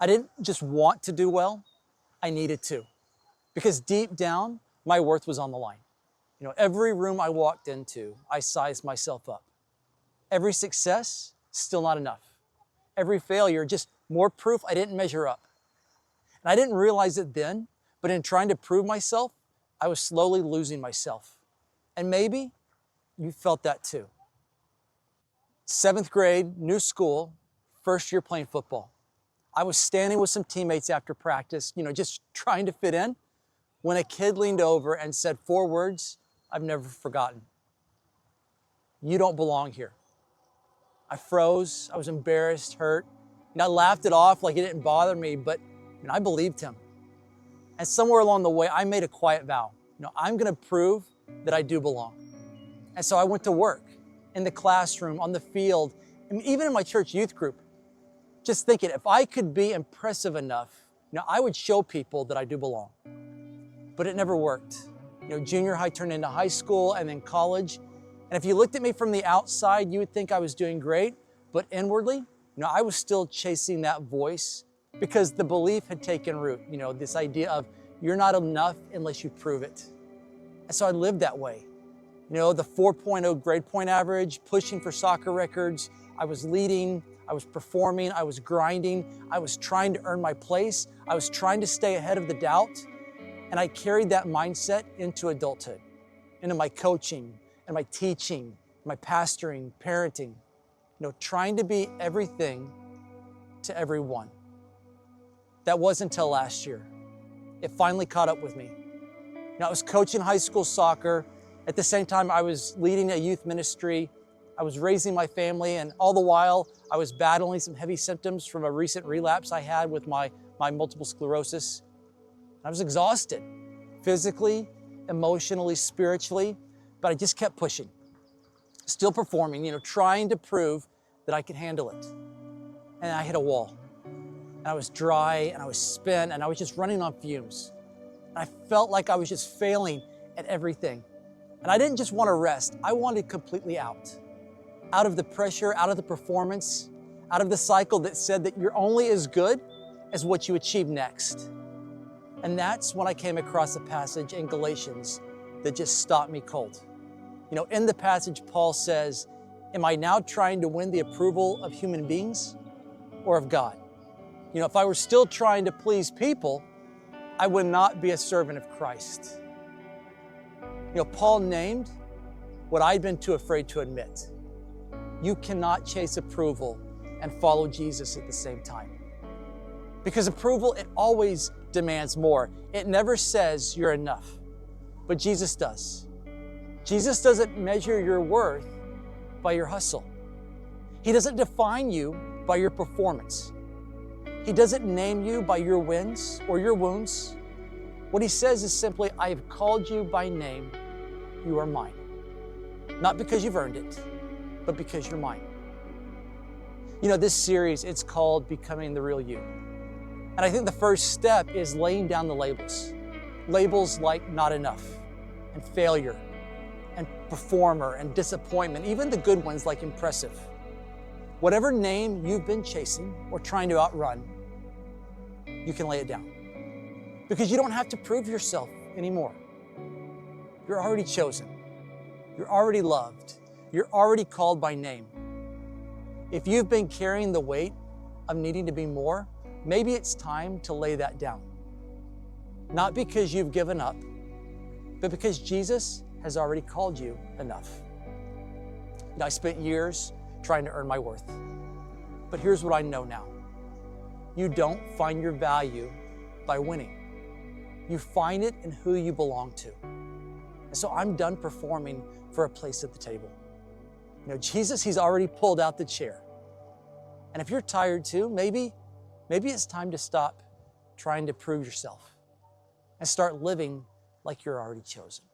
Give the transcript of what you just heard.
I didn't just want to do well, I needed to. Because deep down, my worth was on the line. Every room I walked into, I sized myself up. Every success, still not enough. Every failure, just more proof I didn't measure up. And I didn't realize it then, but in trying to prove myself, I was slowly losing myself. And maybe you felt that too. 7th grade, new school, first year playing football. I was standing with some teammates after practice, just trying to fit in, when a kid leaned over and said 4 words I've never forgotten. "You don't belong here." I froze, I was embarrassed, hurt, and I laughed it off like it didn't bother me, but I believed him. And somewhere along the way, I made a quiet vow. I'm gonna prove that I do belong. And so I went to work, in the classroom, on the field, and even in my church youth group, just thinking if I could be impressive enough, I would show people that I do belong. But it never worked. Junior high turned into high school and then college. And if you looked at me from the outside, you would think I was doing great, but inwardly, I was still chasing that voice because the belief had taken root, this idea of you're not enough unless you prove it. And so I lived that way. The 4.0 grade point average, pushing for soccer records. I was leading, I was performing, I was grinding, I was trying to earn my place, I was trying to stay ahead of the doubt. And I carried that mindset into adulthood, into my coaching and my teaching, my pastoring, parenting, trying to be everything to everyone. That wasn't until last year. It finally caught up with me. I was coaching high school soccer. At the same time, I was leading a youth ministry. I was raising my family, and all the while, I was battling some heavy symptoms from a recent relapse I had with my multiple sclerosis. I was exhausted, physically, emotionally, spiritually, but I just kept pushing, still performing, trying to prove that I could handle it. And I hit a wall. And I was dry, and I was spent, and I was just running on fumes. And I felt like I was just failing at everything. And I didn't just want to rest, I wanted completely out of the pressure, out of the performance, out of the cycle that said that you're only as good as what you achieve next. And that's when I came across a passage in Galatians that just stopped me cold. In the passage, Paul says, am I now trying to win the approval of human beings or of God? If I were still trying to please people, I would not be a servant of Christ. Paul named what I'd been too afraid to admit. You cannot chase approval and follow Jesus at the same time. Because approval, it always demands more. It never says you're enough, but Jesus does. Jesus doesn't measure your worth by your hustle. He doesn't define you by your performance. He doesn't name you by your wins or your wounds. What he says is simply, I have called you by name. You are mine. Not because you've earned it, but because you're mine. This series, it's called Becoming the Real You. And I think the first step is laying down the labels. Labels like not enough, and failure, and performer, and disappointment, even the good ones like impressive. Whatever name you've been chasing or trying to outrun, you can lay it down. Because you don't have to prove yourself anymore. You're already chosen. You're already loved. You're already called by name. If you've been carrying the weight of needing to be more, maybe it's time to lay that down. Not because you've given up, but because Jesus has already called you enough. I spent years trying to earn my worth. But here's what I know now. You don't find your value by winning. You find it in who you belong to. And so I'm done performing for a place at the table. Jesus, he's already pulled out the chair. And if you're tired too, maybe it's time to stop trying to prove yourself and start living like you're already chosen.